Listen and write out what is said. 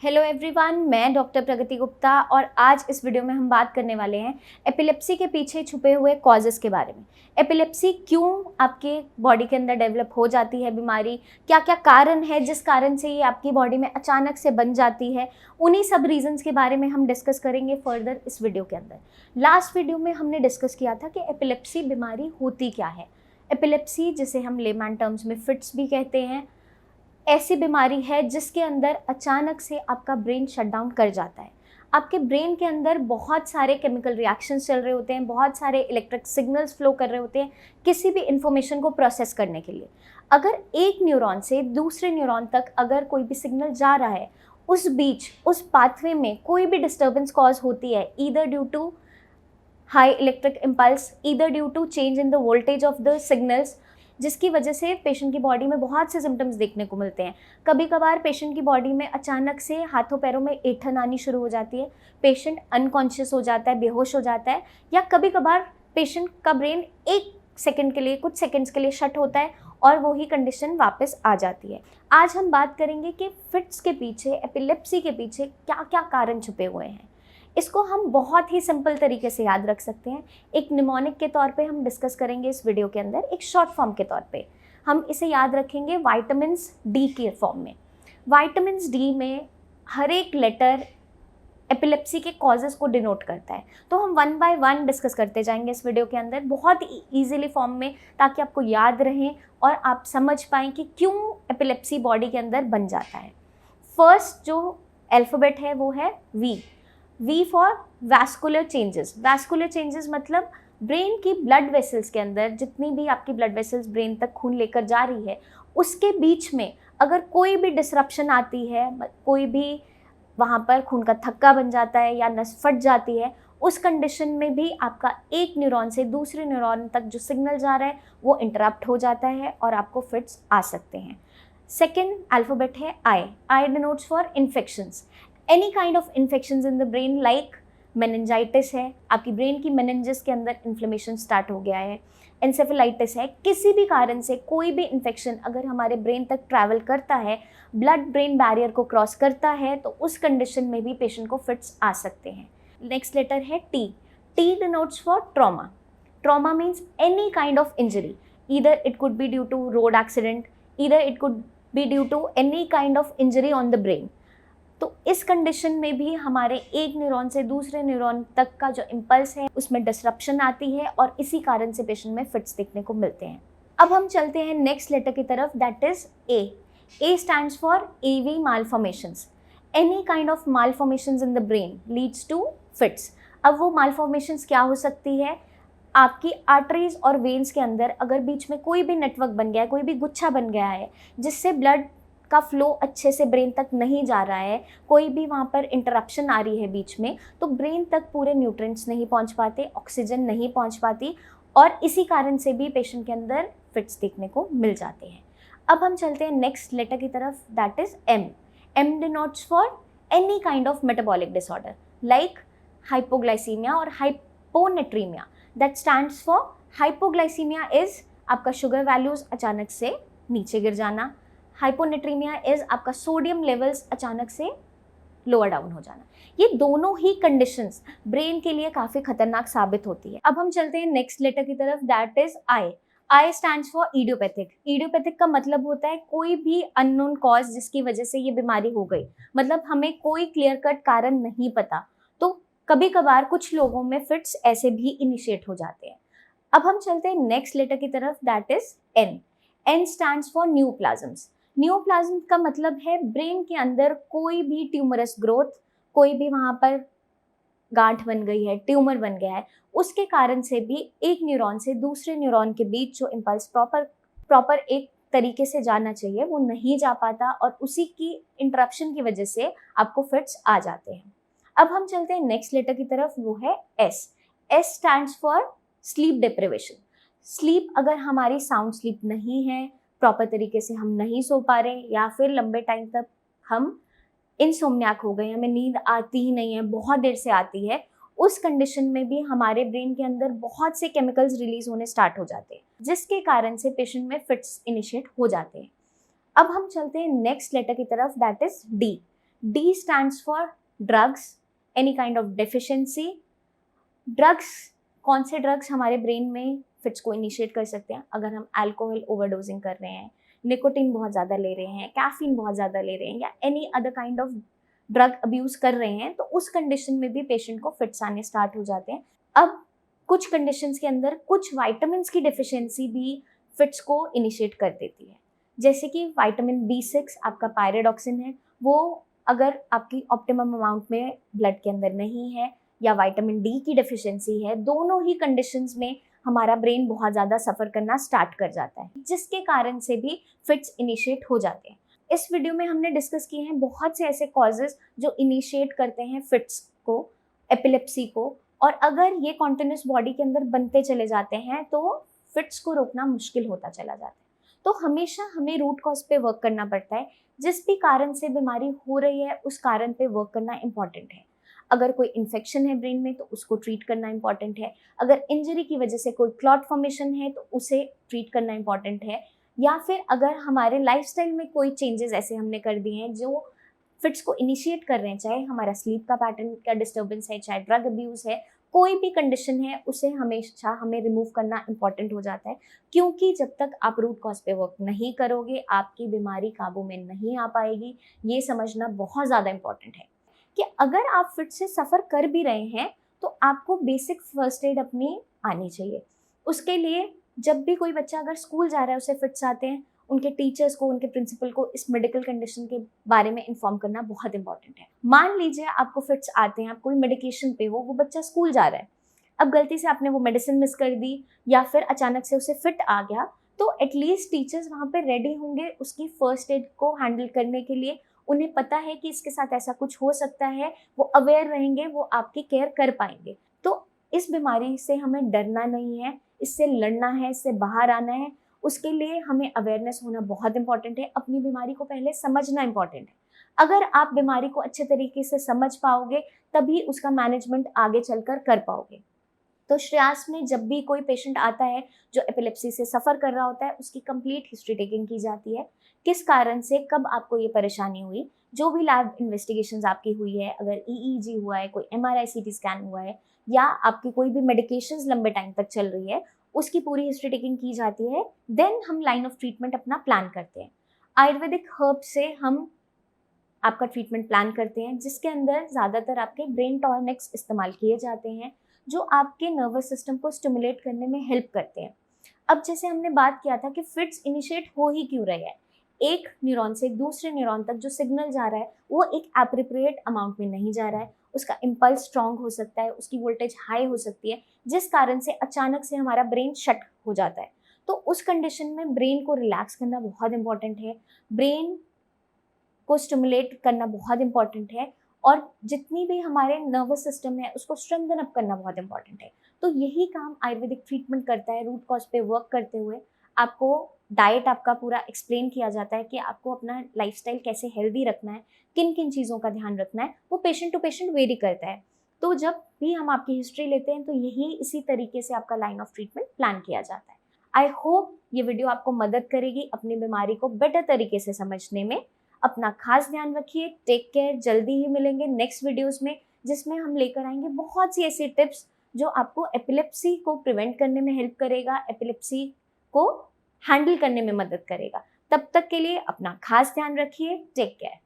Hello everyone, मैं doctor प्रगति गुप्ता और आज इस वीडियो में हम बात करने वाले हैं एपिलेप्सी के पीछे छुपे हुए कॉजेज़ के बारे में। एपिलेप्सी क्यों आपके बॉडी के अंदर डेवलप हो जाती है बीमारी, क्या क्या कारण है जिस कारण से ये आपकी बॉडी में अचानक से बन जाती है, उन्हीं सब रीजंस के बारे में हम डिस्कस करेंगे फर्दर इस वीडियो के अंदर। लास्ट वीडियो में हमने डिस्कस किया था कि एपिलेप्सी बीमारी होती क्या है। एपिलेप्सी, जिसे हम लेमैन टर्म्स में फिट्स भी कहते हैं, ऐसी बीमारी है जिसके अंदर अचानक से आपका ब्रेन शट डाउन कर जाता है। आपके ब्रेन के अंदर बहुत सारे केमिकल रिएक्शंस चल रहे होते हैं, बहुत सारे इलेक्ट्रिक सिग्नल्स फ्लो कर रहे होते हैं किसी भी इंफॉर्मेशन को प्रोसेस करने के लिए। अगर एक न्यूरॉन से दूसरे न्यूरॉन तक अगर कोई भी सिग्नल जा रहा है, उस बीच उस पाथवे में कोई भी डिस्टर्बेंस कॉज होती है, either due to high electric impulse, either due to change in the voltage of the signals, जिसकी वजह से पेशेंट की बॉडी में बहुत से सिम्टम्स देखने को मिलते हैं। कभी कभार पेशेंट की बॉडी में अचानक से हाथों पैरों में ऐंठन आनी शुरू हो जाती है, पेशेंट अनकॉन्शियस हो जाता है, बेहोश हो जाता है, या कभी कभार पेशेंट का ब्रेन एक सेकंड के लिए, कुछ सेकंड्स के लिए शट होता है और वही कंडीशन वापस आ जाती है। आज हम बात करेंगे कि फिट्स के पीछे, एपिलेप्सी के पीछे क्या क्या कारण छुपे हुए हैं। इसको हम बहुत ही सिंपल तरीके से याद रख सकते हैं। एक निमोनिक के तौर पे हम डिस्कस करेंगे इस वीडियो के अंदर, एक शॉर्ट फॉर्म के तौर पे हम इसे याद रखेंगे विटामिन्स डी के फॉर्म में। विटामिन्स डी में हर एक लेटर एपिलेप्सी के कॉजेज़ को डिनोट करता है, तो हम वन बाय वन डिस्कस करते जाएंगे इस वीडियो के अंदर बहुत ईजिली फॉर्म में, ताकि आपको याद रहें और आप समझ पाएँ कि क्यों एपिलेप्सी बॉडी के अंदर बन जाता है। फर्स्ट जो अल्फ़ाबेट है वो है V for vascular changes. Vascular changes मतलब ब्रेन की ब्लड वेसल्स के अंदर, जितनी भी आपकी ब्लड वेसल्स ब्रेन तक खून लेकर जा रही है, उसके बीच में अगर कोई भी डिसरप्शन आती है, कोई भी वहाँ पर खून का थक्का बन जाता है या नस फट जाती है, उस कंडीशन में भी आपका एक न्यूरॉन से दूसरे न्यूरॉन तक जो सिग्नल जा रहा है वो इंटरप्ट हो जाता है और आपको फिट्स आ सकते हैं। सेकेंड अल्फ़ाबेट है I denotes for infections. Any kind of infections in the brain, like meningitis है, आपकी ब्रेन की मेनिंजेस के अंदर इन्फ्लेमेशन स्टार्ट हो गया है, एंसेफेलाइटिस है, किसी भी कारण से कोई भी इन्फेक्शन अगर हमारे ब्रेन तक ट्रैवल करता है, ब्लड ब्रेन बैरियर को क्रॉस करता है, तो उस कंडीशन में भी पेशेंट को फिट्स आ सकते हैं। नेक्स्ट लेटर है T denotes for trauma. Trauma means any kind of injury, either it could be due to road accident, either it could be due to any kind of injury on the brain. तो इस condition में भी हमारे एक neuron से दूसरे neuron तक का जो इम्पल्स है उसमें डिसरप्शन आती है और इसी कारण से पेशेंट में फिट्स देखने को मिलते हैं। अब हम चलते हैं नेक्स्ट लेटर की तरफ, that is A stands for AV malformations. Any kind of malformations in the brain leads to fits. अब वो मालफॉर्मेशंस क्या हो सकती है? आपकी आर्टरीज और वेन्स के अंदर अगर बीच में कोई भी नेटवर्क बन गया है, कोई भी गुच्छा बन गया है जिससे ब्लड का फ्लो अच्छे से ब्रेन तक नहीं जा रहा है, कोई भी वहाँ पर इंटरप्शन आ रही है बीच में, तो ब्रेन तक पूरे न्यूट्रिएंट्स नहीं पहुँच पाते, ऑक्सीजन नहीं पहुँच पाती, और इसी कारण से भी पेशेंट के अंदर फिट्स देखने को मिल जाते हैं। अब हम चलते हैं नेक्स्ट लेटर की तरफ, that is M denotes for any kind of metabolic disorder like hypoglycaemia और hyponatraemia. That stands for hypoglycaemia is आपका शुगर वैल्यूज अचानक से नीचे गिर जाना, हाइपोनेट्रीमिया इज आपका सोडियम लेवल्स अचानक से लोअर डाउन हो जाना। ये दोनों ही कंडीशंस ब्रेन के लिए काफ़ी खतरनाक साबित होती है। अब हम चलते हैं नेक्स्ट लेटर की तरफ, that is I stands for idiopathic. Idiopathic का मतलब होता है कोई भी अननोन कॉज जिसकी वजह से ये बीमारी हो गई, मतलब हमें कोई क्लियर कट कारण नहीं पता, तो कभी कभार कुछ लोगों में फिट्स ऐसे भी इनिशिएट हो जाते हैं। अब हम चलते हैं नेक्स्ट लेटर की तरफ, that is N stands for neoplasms. Neoplasm का मतलब है ब्रेन के अंदर कोई भी ट्यूमरस ग्रोथ, कोई भी वहाँ पर गांठ बन गई है, ट्यूमर बन गया है, उसके कारण से भी एक न्यूरॉन से दूसरे न्यूरॉन के बीच जो इम्पल्स प्रॉपर एक तरीके से जाना चाहिए वो नहीं जा पाता, और उसी की इंटरप्शन की वजह से आपको फिट्स आ जाते हैं। अब हम चलते हैं नेक्स्ट लेटर की तरफ, वो है S stands for sleep deprivation. Sleep, अगर हमारी साउंड स्लीप नहीं है, प्रॉपर तरीके से हम नहीं सो पा रहे, या फिर लंबे टाइम तक हम इंसोम्नियाक हो गए, हमें नींद आती ही नहीं है, बहुत देर से आती है, उस कंडीशन में भी हमारे ब्रेन के अंदर बहुत से केमिकल्स रिलीज होने स्टार्ट हो जाते हैं, जिसके कारण से पेशेंट में फिट्स इनिशिएट हो जाते हैं। अब हम चलते हैं नेक्स्ट लेटर की तरफ, that is D D stands for drugs, any kind of deficiency. Drugs, कौन से ड्रग्स हमारे ब्रेन में फिट्स को इनिशिएट कर सकते हैं? अगर हम अल्कोहल ओवरडोजिंग कर रहे हैं, निकोटीन बहुत ज़्यादा ले रहे हैं, कैफीन बहुत ज़्यादा ले रहे हैं, या any other kind of drug abuse कर रहे हैं, तो उस कंडीशन में भी पेशेंट को फिट्स आने स्टार्ट हो जाते हैं। अब कुछ कंडीशंस के अंदर कुछ वाइटामिन की डिफिशियंसी भी फिट्स को इनिशिएट कर देती है, जैसे कि विटामिन B6 आपका पायरिडॉक्सिन है, वो अगर आपकी ऑप्टिमम अमाउंट में ब्लड के अंदर नहीं है, या विटामिन D की डेफिशिएंसी है, दोनों ही कंडीशंस में हमारा ब्रेन बहुत ज़्यादा सफ़र करना स्टार्ट कर जाता है, जिसके कारण से भी फिट्स इनिशिएट हो जाते हैं। इस वीडियो में हमने डिस्कस किए हैं बहुत से ऐसे कॉजेज़ जो इनिशिएट करते हैं फिट्स को, एपिलेप्सी को, और अगर ये कॉन्टिन्यूस बॉडी के अंदर बनते चले जाते हैं तो फिट्स को रोकना मुश्किल होता चला जाता है। तो हमेशा हमें रूट कॉज पे वर्क करना पड़ता है। जिस भी कारण से बीमारी हो रही है उस कारण पे वर्क करना इम्पॉर्टेंट है। अगर कोई इन्फेक्शन है ब्रेन में तो उसको ट्रीट करना इंपॉर्टेंट है। अगर इंजरी की वजह से कोई क्लॉट फॉर्मेशन है तो उसे ट्रीट करना इंपॉर्टेंट है। या फिर अगर हमारे लाइफस्टाइल में कोई चेंजेस ऐसे हमने कर दिए हैं जो फिट्स को इनिशिएट कर रहे हैं, चाहे हमारा स्लीप का पैटर्न का डिस्टर्बेंस है, चाहे ड्रग अब्यूज़ है, कोई भी कंडीशन है, उसे हमेशा हमें रिमूव करना इंपॉर्टेंट हो जाता है। क्योंकि जब तक आप रूट कॉज पे वर्क नहीं करोगे, आपकी बीमारी काबू में नहीं आ पाएगी। ये समझना बहुत ज़्यादा इंपॉर्टेंट है कि अगर आप फिट से सफ़र कर भी रहे हैं तो आपको बेसिक फर्स्ट एड अपनी आनी चाहिए। उसके लिए जब भी कोई बच्चा अगर स्कूल जा रहा है उसे फिट्स आते हैं, उनके टीचर्स को, उनके प्रिंसिपल को इस मेडिकल कंडीशन के बारे में इन्फॉर्म करना बहुत इंपॉर्टेंट है। मान लीजिए आपको फिट्स आते हैं, आप कोई मेडिकेशन पे हो, वो बच्चा स्कूल जा रहा है, अब गलती से आपने वो मेडिसिन मिस कर दी या फिर अचानक से उसे फिट आ गया, तो एटलीस्ट टीचर्स वहाँ पे रेडी होंगे उसकी फर्स्ट एड को हैंडल करने के लिए। उन्हें पता है कि इसके साथ ऐसा कुछ हो सकता है, वो अवेयर रहेंगे, वो आपकी केयर कर पाएंगे। तो इस बीमारी से हमें डरना नहीं है, इससे लड़ना है, इससे बाहर आना है। उसके लिए हमें अवेयरनेस होना बहुत इंपॉर्टेंट है, अपनी बीमारी को पहले समझना इंपॉर्टेंट है। अगर आप बीमारी को अच्छे तरीके से समझ पाओगे तभी उसका मैनेजमेंट आगे चलकर कर पाओगे। तो श्रेयास में जब भी कोई पेशेंट आता है जो एपिलेप्सी से सफ़र कर रहा होता है, उसकी कंप्लीट हिस्ट्री टेकिंग की जाती है। किस कारण से, कब आपको ये परेशानी हुई, जो भी लैब इन्वेस्टिगेशंस आपकी हुई है, अगर EEG हुआ है, कोई MRI CT स्कैन हुआ है, या आपकी कोई भी मेडिकेशंस लंबे टाइम तक चल रही है, उसकी पूरी हिस्ट्री टेकिंग की जाती है। देन हम लाइन ऑफ ट्रीटमेंट अपना प्लान करते हैं। आयुर्वेदिक हर्ब से हम आपका ट्रीटमेंट प्लान करते हैं, जिसके अंदर ज़्यादातर आपके ब्रेन टॉनिक्स इस्तेमाल किए जाते हैं जो आपके नर्वस सिस्टम को स्टिमुलेट करने में हेल्प करते हैं। अब जैसे हमने बात किया था कि फिट्स इनिशिएट हो ही क्यों रहे हैं, एक न्यूरॉन से दूसरे न्यूरॉन तक जो सिग्नल जा रहा है वो एक एप्रोप्रिएट अमाउंट में नहीं जा रहा है, उसका इम्पल्स स्ट्रॉन्ग हो सकता है, उसकी वोल्टेज हाई हो सकती है, जिस कारण से अचानक से हमारा ब्रेन शट हो जाता है। तो उस कंडीशन में ब्रेन को रिलैक्स करना बहुत इंपॉर्टेंट है, ब्रेन को स्टिमुलेट करना बहुत इंपॉर्टेंट है, और जितनी भी हमारे नर्वस सिस्टम है उसको स्ट्रेंथन अप करना बहुत इंपॉर्टेंट है। तो यही काम आयुर्वेदिक ट्रीटमेंट करता है। रूट कॉज पे वर्क करते हुए आपको डाइट आपका पूरा एक्सप्लेन किया जाता है कि आपको अपना लाइफस्टाइल कैसे हेल्दी रखना है, किन किन चीज़ों का ध्यान रखना है, वो पेशेंट टू पेशेंट वेरी करता है। तो जब भी हम आपकी हिस्ट्री लेते हैं तो यही इसी तरीके से आपका लाइन ऑफ ट्रीटमेंट प्लान किया जाता है। आई होप ये वीडियो आपको मदद करेगी अपनी बीमारी को बेटर तरीके से समझने में। अपना खास ध्यान रखिए, टेक केयर। जल्दी ही मिलेंगे नेक्स्ट वीडियोस में, जिसमें हम लेकर आएंगे बहुत सी ऐसी टिप्स जो आपको एपिलेप्सी को प्रिवेंट करने में हेल्प करेगा, एपिलेप्सी को हैंडल करने में मदद करेगा। तब तक के लिए अपना खास ध्यान रखिए, टेक केयर।